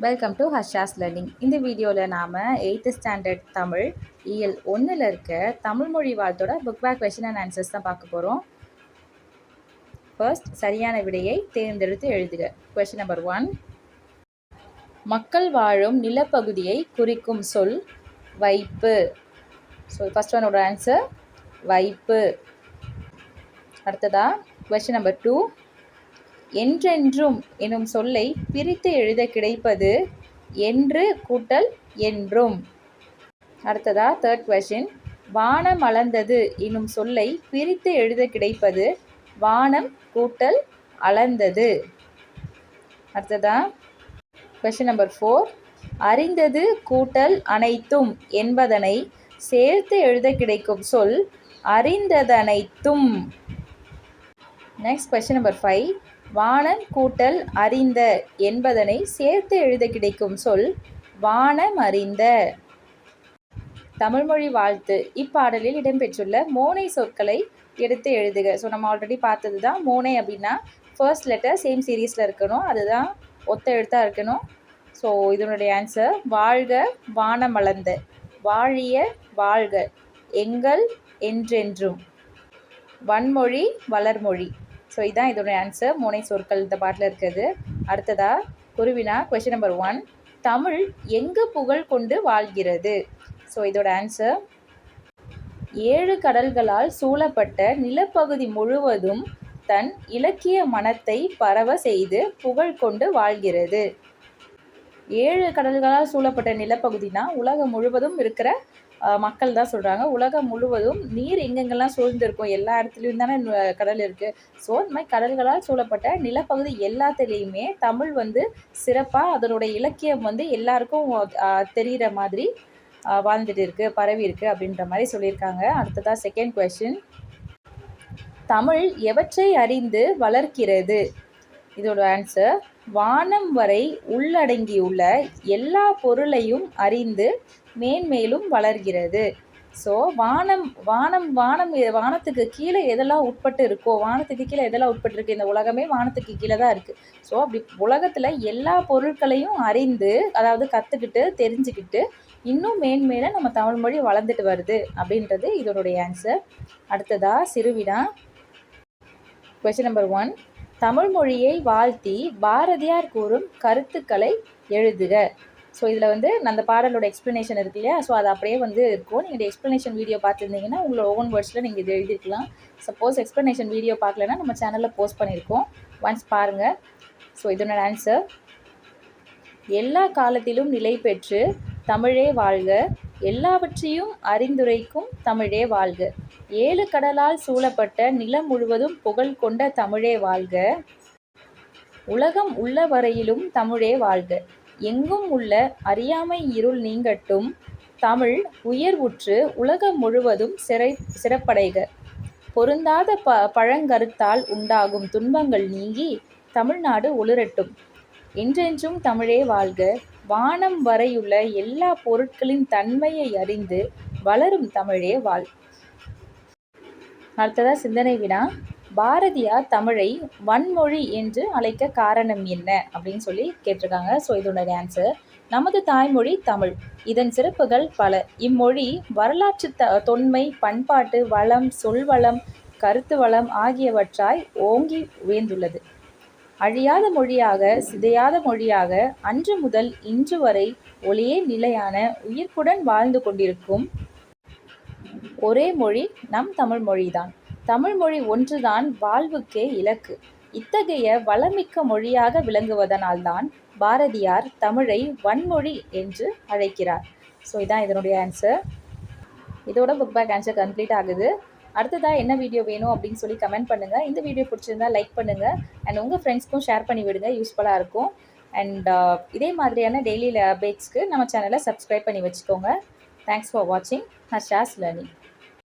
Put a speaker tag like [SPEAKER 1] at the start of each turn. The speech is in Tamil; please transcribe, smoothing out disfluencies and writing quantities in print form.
[SPEAKER 1] Welcome to Harsha's learning. இந்த வீடியோவில் நாம் 8th ஸ்டாண்டர்ட் தமிழ் இயல் 1ல் இருக்க தமிழ் மொழி வாழ்த்தோட book back question and answers தான் பார்க்க போகிறோம். ஃபர்ஸ்ட் சரியான விடையை தேர்ந்தெடுத்து எழுதுக. Question number 1. மக்கள் வாழும் நிலப்பகுதியை குறிக்கும் சொல் வைப்பு. ஸோ ஃபர்ஸ்ட் ஒன்னோட ஆன்சர் வைப்பு. அடுத்ததா கொஷின் நம்பர் 2. என்றென்றும் எனும் சொல்லை பிரித்து எழுத கிடைப்பது என்று கூட்டல் என்றும். அடுத்ததா தேர்ட் கொஷின். வானம் அளந்தது எனும் சொல்லை பிரித்து எழுத கிடைப்பது வானம் கூட்டல் அளந்தது. அடுத்ததா கொஷின் நம்பர் 4. அறிந்தது கூட்டல் அனைத்தும் என்பதனை சேர்த்து எழுத கிடைக்கும் சொல் அறிந்ததனைத்தும். Next question number 5. வானம் கூட்டல் அறிந்த என்பதனை சேர்த்து எழுத கிடைக்கும் சொல் வானம் அறிந்த. தமிழ்மொழி வாழ்த்து இப்பாடலில் இடம்பெற்றுள்ள மோனை சொற்களை எடுத்து எழுதுக. ஸோ நம்ம ஆல்ரெடி பார்த்தது தான். மோனை அப்படின்னா ஃபர்ஸ்ட் லெட்டர் சேம் சீரீஸில் இருக்கணும், அதுதான் ஒத்த எழுத்தாக இருக்கணும். ஸோ இதனுடைய ஆன்சர் வாழ்க வானமளந்த, வாழிய வாழ்க, எங்கள் என்றென்றும், வன்மொழி வளர்மொழி. ஸோ இதுதான் இதோடைய ஆன்சர். மோனை சொற்கள் இந்த பாட்டில் இருக்குது. அடுத்ததா குருவினா கொஷின் நம்பர் 1. தமிழ் எங்கு புகழ் கொண்டு வாழ்கிறது? ஸோ இதோட ஆன்சர் 7 கடல்களால் சூழப்பட்ட நிலப்பகுதி முழுவதும் தன் இலக்கிய மனத்தை பரவ செய்து புகழ் கொண்டு வாழ்கிறது. 7 கடல்களால் சூழப்பட்ட நிலப்பகுதினா உலகம் முழுவதும் இருக்கிற மக்கள் தான் சொல்கிறாங்க. உலகம் முழுவதும் நீர் எங்கெங்கெல்லாம் சூழ்ந்திருக்கும், எல்லா இடத்துலையும் தானே கடல் இருக்குது. ஸோ இந்த மாதிரி கடல்களால் சூழப்பட்ட நிலப்பகுதி எல்லாத்துலேயுமே தமிழ் சிறப்பாக அதனுடைய இலக்கியம் எல்லாருக்கும் தெரிகிற மாதிரி வாழ்ந்துட்டு இருக்குது, பரவி இருக்குது அப்படின்ற மாதிரி சொல்லியிருக்காங்க. அடுத்ததாக செகண்ட் கொஷின். தமிழ் எவற்றை அறிந்து வளர்க்கிறது? இதோட ஆன்சர் வானம் வரை உள்ளடங்கியுள்ள எல்லா பொருளையும் அறிந்து மேன்மேலும் வளர்கிறது. ஸோ வானத்துக்கு கீழே எதெல்லாம் உட்பட்டு இருக்கோ, வானத்துக்கு கீழே எதெல்லாம் உட்பட்டு இருக்குது, இந்த உலகமே வானத்துக்கு கீழே தான் இருக்குது. ஸோ அப்படி உலகத்தில் எல்லா பொருட்களையும் அறிந்து, அதாவது கற்றுக்கிட்டு தெரிஞ்சுக்கிட்டு இன்னும் மேன்மேலே நம்ம தமிழ்மொழி வளர்ந்துட்டு வருது அப்படின்றது இதனுடைய ஆன்சர். அடுத்ததா சிறுவினா கொஷின் நம்பர் 1. தமிழ் மொழியை வாழ்த்தி பாரதியார் கூறும் கருத்துக்களை எழுதுக. ஸோ இதில் அந்த பாடலோட எக்ஸ்ப்ளனேஷன் இருக்கு இல்லையா, ஸோ அது அப்படியே இருக்கும். நீங்கள் எக்ஸ்ப்ளனேஷன் வீடியோ பார்த்துருந்தீங்கன்னா உங்களோட ஓன் வேர்ட்ஸில் நீங்கள் இது எழுதிருக்கலாம். சப்போஸ் எக்ஸ்ப்ளனேஷன் வீடியோ பார்க்கலன்னா நம்ம சேனலில் போஸ்ட் பண்ணியிருக்கோம், ஒன்ஸ் பாருங்கள். ஸோ இதனோட ஆன்சர் எல்லா காலத்திலும் நிலை பெற்று தமிழே வாழ்க, எல்லாவற்றையும் அறிந்துரைக்கும் தமிழே வாழ்க, 7 கடலால் சூழப்பட்ட நிலம் முழுவதும் புகழ் கொண்ட தமிழே வாழ்க, உலகம் உள்ள வரையிலும் தமிழே வாழ்க, எங்கும் உள்ள அறியாமை இருள் நீங்கட்டும், தமிழ் உயர்வுற்று உலகம் முழுவதும் சிறப்படைக, பொருந்தாத பழங்கருத்தால் உண்டாகும் துன்பங்கள் நீங்கி தமிழ்நாடு ஒளிரட்டும், என்றென்றும் தமிழே வாழ்க, வானம் வரையுள்ள எல்லா பொருட்களின் தன்மையை அறிந்து வளரும் தமிழே வாழ். அடுத்ததாக சிந்தனை வினா. பாரதியார் தமிழை வன்மொழி என்று அழைக்க காரணம் என்ன அப்படின்னு சொல்லி கேட்டிருக்காங்க. ஸோ இதோட ஆன்சர் நமது தாய்மொழி தமிழ், இதன் சிறப்புகள் பல. இம்மொழி வரலாற்று தொன்மை, பண்பாட்டு வளம், சொல்வளம், கருத்து வளம் ஆகியவற்றாய் ஓங்கி உயர்ந்துள்ளது. அழியாத மொழியாக, சிதையாத மொழியாக அன்று முதல் இன்று வரை ஒளியே நிலையான உயிர்ப்புடன் வாழ்ந்து கொண்டிருக்கும் ஒரே மொழி நம் தமிழ் மொழிதான். தமிழ் மொழி ஒன்றுதான் வாழ்வுக்கே இலக்கு. இத்தகைய வளமிக்க மொழியாக விளங்குவதனால்தான் பாரதியார் தமிழை வன்மொழி என்று அழைக்கிறார். ஸோ இதான் இதனுடைய ஆன்சர். இதோட புக் பேக் ஆன்சர் கம்ப்ளீட் ஆகுது. அடுத்ததாக என்ன வீடியோ வேணும் அப்படின்னு சொல்லி கமெண்ட் பண்ணுங்கள். இந்த வீடியோ பிடிச்சிருந்தா லைக் பண்ணுங்கள் அண்ட் உங்கள் ஃப்ரெண்ட்ஸ்க்கும் ஷேர் பண்ணி விடுங்க, யூஸ்ஃபுல்லாக இருக்கும். அண்ட் இதே மாதிரியான டெய்லி அப்டேட்ஸ்க்கு நம்ம சேனலை சப்ஸ்கிரைப் பண்ணி வச்சுக்கோங்க. தேங்க்ஸ் ஃபார் வாட்சிங் ஹர்ஷாஸ் லேர்னிங்.